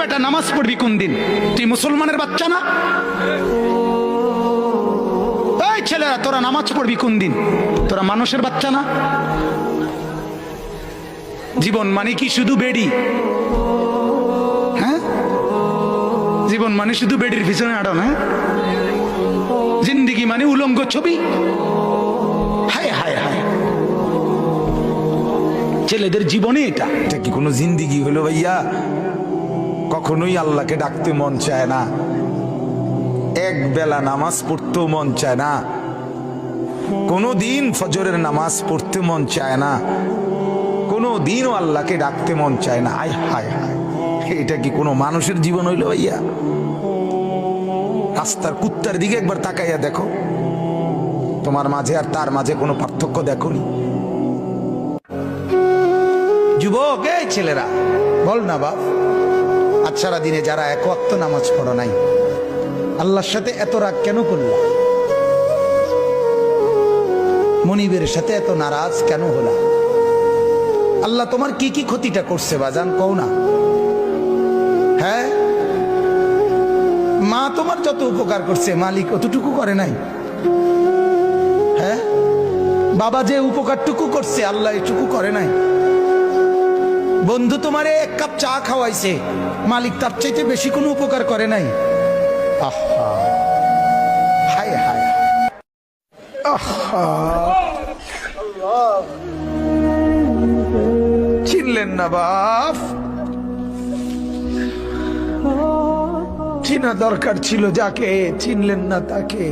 বেটা নামাজ পড়বি কোন দিন? তুই মুসলমানের বাচ্চা না? এই ছেলেরা, তোরা নামাজ পড়বি কোন দিন? তোরা মানুষের বাচ্চা না? জীবন মানে কি শুধু বেড়ি? হ্যাঁ, জীবন মানে শুধু বেডির পিছনে আড়ন? হ্যাঁ, জিন্দিগি মানে উলঙ্গ ছবি? হায় হায় হায়, ছেলেদের জীবনে এটা কি কোনো জিন্দিগি হলো ভাইয়া? কখনোই আল্লাহকে ডাকতে মন চায় না, এক বেলা নামাজ পড়তেও মন চায় না, কোনো দিন ফজরের নামাজ পড়তে মন চায় না, কোনো দিনও আল্লাহকে ডাকতে মন চায় না। আয় হায় হায়, এটা কি কোনো মানুষের জীবন হইলো ভাইয়া? রাস্তার কুত্তার দিকে একবার তাকাইয়া দেখো, তোমার মাঝে আর তার মাঝে কোনো পার্থক্য দেখোনি? যুবক, এই ছেলেরা বল না বাপ, আজ সারা দিনে যারা এক ওয়াক্ত নামাজ পড়ো নাই, আল্লাহর সাথে এত রাগ কেন করলা? মনিবের সাথে এত নারাজ কেন হলা? আল্লাহ তোমার কি কি ক্ষতিটা করছে বাজান, কও না? হ্যাঁ, মা তোমার যত উপকার করছে মালিক অতটুকু করে নাই? হ্যাঁ, বাবা যে উপকারটুকু করছে আল্লাহ এটুকু করে নাই? বন্ধু তোমারে এক কাপ চা খাওয়াইছে, মালিক তার চাইতে বেশি কোনো উপকার করে নাই? আহা, হায় হায়, আহা, চিনলেন না বাপ? চিনা দরকার ছিল যাকে, চিনলেন না তাকে।